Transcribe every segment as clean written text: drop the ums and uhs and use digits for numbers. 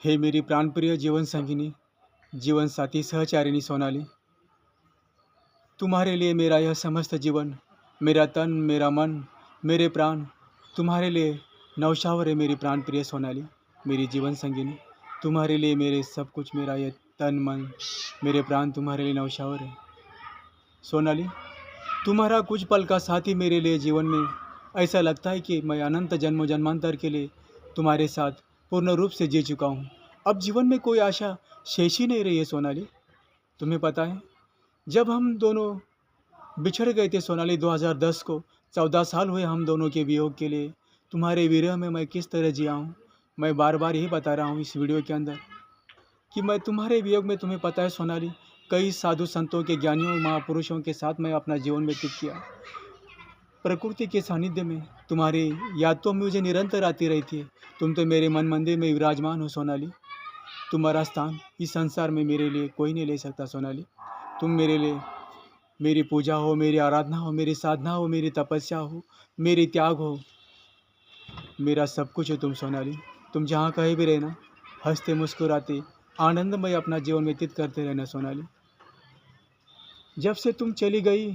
हे मेरी प्राणप्रिय जीवन संगिनी, जीवन साथी सहचारिणी सोनाली, तुम्हारे लिए मेरा यह समस्त जीवन, मेरा तन, मेरा मन, मेरे प्राण तुम्हारे लिए नौशावर है। मेरी प्राणप्रिय सोनाली, मेरी जीवन संगिनी, तुम्हारे लिए मेरे सब कुछ, मेरा यह तन मन, मेरे प्राण तुम्हारे लिए नौशावर है। सोनाली, तुम्हारा कुछ पल का साथी मेरे लिए जीवन में ऐसा लगता है कि मैं अनंत जन्मों जन्मांतर के लिए तुम्हारे साथ पूर्ण रूप से जी चुका हूँ। अब जीवन में कोई आशा शेष ही नहीं रही है। सोनाली, तुम्हें पता है, जब हम दोनों बिछड़ गए थे सोनाली 2010 को, 14 साल हुए हम दोनों के वियोग के लिए। तुम्हारे विरह में मैं किस तरह जिया हूँ, मैं बार बार यही बता रहा हूँ इस वीडियो के अंदर कि मैं तुम्हारे वियोग में, तुम्हें पता है सोनाली, कई साधु संतों के, ज्ञानियों, महापुरुषों के साथ मैं अपना जीवन व्यतीत किया। प्रकृति के सानिध्य में तुम्हारी याद तो मुझे निरंतर आती रहती है। तुम तो मेरे मन मंदिर में विराजमान हो सोनाली। तुम्हारा स्थान इस संसार में मेरे लिए कोई नहीं ले सकता सोनाली। तुम मेरे लिए मेरी पूजा हो, मेरी आराधना हो, मेरी साधना हो, मेरी तपस्या हो, मेरी त्याग हो, मेरा सब कुछ हो तुम सोनाली। तुम जहाँ कहीं भी रहना, हंसते मुस्कुराते आनंदमय अपना जीवन व्यतीत करते रहना सोनाली। जब से तुम चली गई,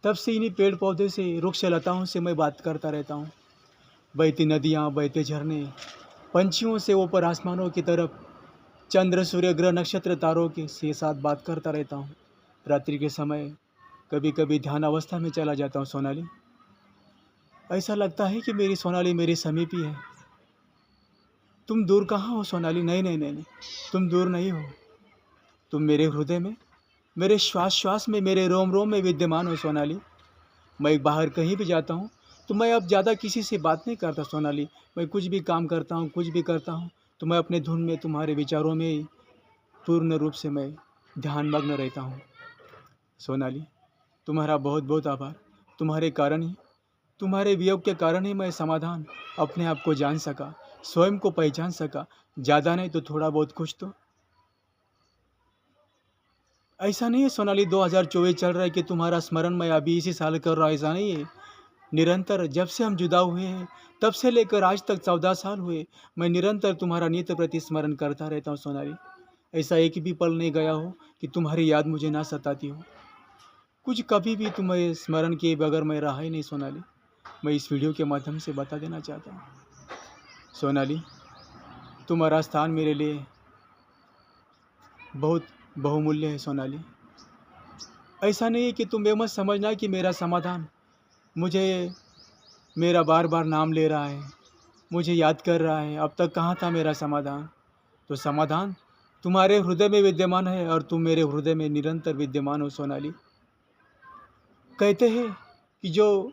तब से इन्हीं पेड़ पौधे से, वृक्ष लताओं से मैं बात करता रहता हूँ। बहती नदियाँ, बहते झरने, पंछियों से ऊपर आसमानों की तरफ, चंद्र, सूर्य, ग्रह, नक्षत्र, तारों के से साथ बात करता रहता हूँ। रात्रि के समय कभी कभी ध्यान अवस्था में चला जाता हूँ सोनाली। ऐसा लगता है कि मेरी सोनाली मेरे समीप ही है। तुम दूर कहाँ हो सोनाली? नहीं नहीं नहीं नहीं, तुम दूर नहीं हो। तुम मेरे हृदय में, मेरे श्वास श्वास में, मेरे रोम रोम में विद्यमान हो सोनाली। मैं बाहर कहीं भी जाता हूँ तो मैं अब ज़्यादा किसी से बात नहीं करता सोनाली। मैं कुछ भी काम करता हूँ, कुछ भी करता हूँ तो मैं अपने धुन में, तुम्हारे विचारों में ही पूर्ण रूप से मैं ध्यानमग्न रहता हूँ सोनाली। तुम्हारा बहुत बहुत आभार। तुम्हारे कारण ही, तुम्हारे वियोग के कारण ही मैं समाधान अपने आप को जान सका, स्वयं को पहचान सका। ज़्यादा नहीं तो थोड़ा बहुत कुछ तो। ऐसा नहीं है सोनाली 2024 चल रहा है कि तुम्हारा स्मरण मैं अभी इसी साल कर रहा हूँ, ऐसा नहीं है। निरंतर जब से हम जुदा हुए हैं, तब से लेकर आज तक 14 साल हुए, मैं निरंतर तुम्हारा नित्य प्रति स्मरण करता रहता हूँ सोनाली। ऐसा एक भी पल नहीं गया हो कि तुम्हारी याद मुझे ना सताती हो। कुछ कभी भी तुम्हें स्मरण किए बगैर मैं रहा ही नहीं सोनाली। मैं इस वीडियो के माध्यम से बता देना चाहता हूँ सोनाली, तुम्हारा स्थान मेरे लिए बहुत बहुमूल्य है सोनाली। ऐसा नहीं है कि तुम ये मत समझना कि मेरा समाधान मुझे, मेरा बार बार नाम ले रहा है, मुझे याद कर रहा है। अब तक कहाँ था मेरा समाधान? तो समाधान तुम्हारे हृदय में विद्यमान है और तुम मेरे हृदय में निरंतर विद्यमान हो सोनाली। कहते हैं कि जो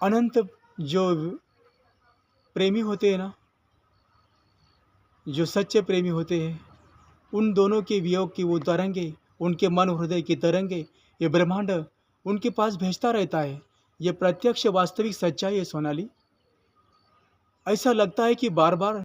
अनंत, जो प्रेमी होते हैं ना, जो सच्चे प्रेमी होते हैं, उन दोनों के वियोग की वो तरंगे, उनके मन हृदय की तरंगे, ये ब्रह्मांड उनके पास भेजता रहता है। ये प्रत्यक्ष वास्तविक सच्चाई है सोनाली। ऐसा लगता है कि बार बार